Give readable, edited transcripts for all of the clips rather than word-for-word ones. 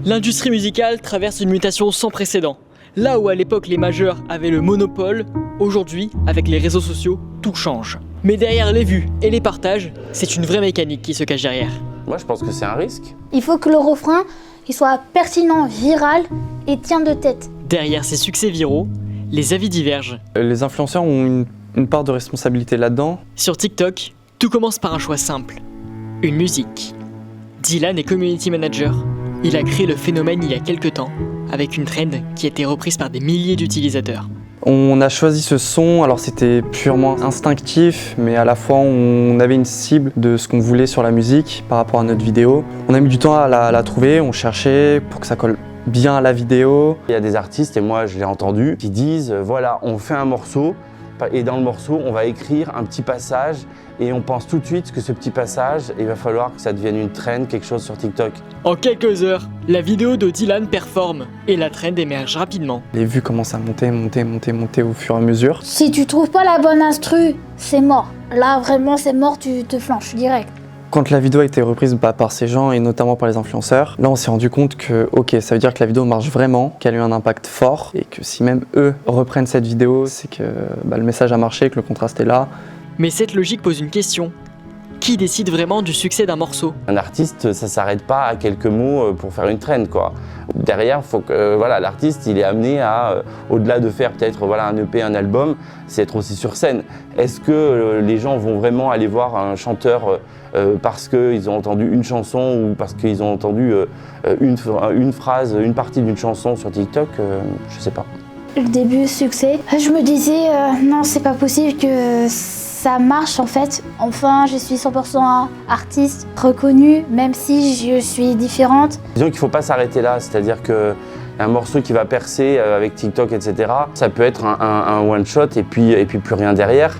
L'industrie musicale traverse une mutation sans précédent. Là où à l'époque les majeurs avaient le monopole, aujourd'hui, avec les réseaux sociaux, tout change. Mais derrière les vues et les partages, c'est une vraie mécanique qui se cache derrière. Moi, je pense que c'est un risque. Il faut que le refrain il soit pertinent, viral et tient de tête. Derrière ces succès viraux, les avis divergent. Les influenceurs ont une part de responsabilité là-dedans. Sur TikTok, tout commence par un choix simple, une musique. Dylan est community manager. Il a créé le phénomène il y a quelques temps, avec une trend qui a été reprise par des milliers d'utilisateurs. On a choisi ce son, alors c'était purement instinctif, mais à la fois on avait une cible de ce qu'on voulait sur la musique par rapport à notre vidéo. On a mis du temps à la trouver, on cherchait pour que ça colle bien à la vidéo. Il y a des artistes, et moi je l'ai entendu, qui disent voilà, on fait un morceau, et dans le morceau on va écrire un petit passage, et on pense tout de suite que ce petit passage, il va falloir que ça devienne une trend, quelque chose sur TikTok. En quelques heures, la vidéo de Dylan performe et la trend émerge rapidement. Les vues commencent à monter au fur et à mesure. Si tu trouves pas la bonne instru, c'est mort. Là vraiment c'est mort, tu te flanches direct. Quand la vidéo a été reprise par ces gens et notamment par les influenceurs, là on s'est rendu compte que ok, ça veut dire que la vidéo marche vraiment, qu'elle a eu un impact fort et que si même eux reprennent cette vidéo, c'est que le message a marché, que le contraste est là. Mais cette logique pose une question. Qui décide vraiment du succès d'un morceau ? Un artiste, ça s'arrête pas à quelques mots pour faire une trend, quoi. Derrière, faut que l'artiste il est amené à, au-delà de faire peut-être un EP, un album, c'est être aussi sur scène. Est-ce que les gens vont vraiment aller voir un chanteur parce qu'ils ont entendu une chanson ou parce qu'ils ont entendu une phrase, une partie d'une chanson sur TikTok? Je sais pas. Le début succès, je me disais non c'est pas possible que ça marche en fait. Enfin je suis 100% artiste reconnue même si je suis différente. Disons qu'il ne faut pas s'arrêter là, c'est-à-dire qu'un morceau qui va percer avec TikTok, etc., ça peut être un one-shot et puis plus rien derrière.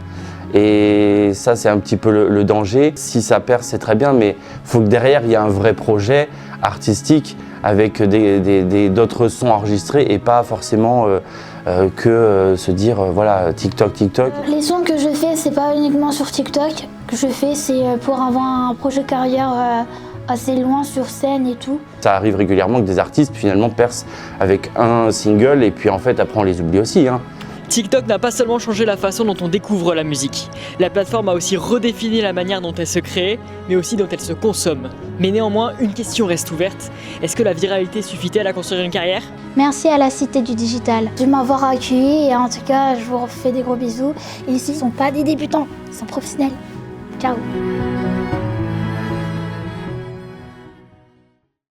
Et ça, c'est un petit peu le danger. Si ça perce, c'est très bien, mais il faut que derrière, il y ait un vrai projet artistique avec d'autres sons enregistrés et pas forcément se dire voilà, TikTok. Les sons que je fais, c'est pas uniquement sur TikTok. Que je fais, c'est pour avoir un projet carrière assez loin sur scène et tout. Ça arrive régulièrement que des artistes finalement percent avec un single et puis en fait après on les oublie aussi. TikTok n'a pas seulement changé la façon dont on découvre la musique. La plateforme a aussi redéfini la manière dont elle se crée, mais aussi dont elle se consomme. Mais néanmoins, une question reste ouverte. Est-ce que la viralité suffit-elle à construire une carrière ? Merci à la Cité du Digital de m'avoir accueilli et en tout cas, je vous fais des gros bisous. Et ici, ils ne sont pas des débutants, ils sont professionnels. Ciao.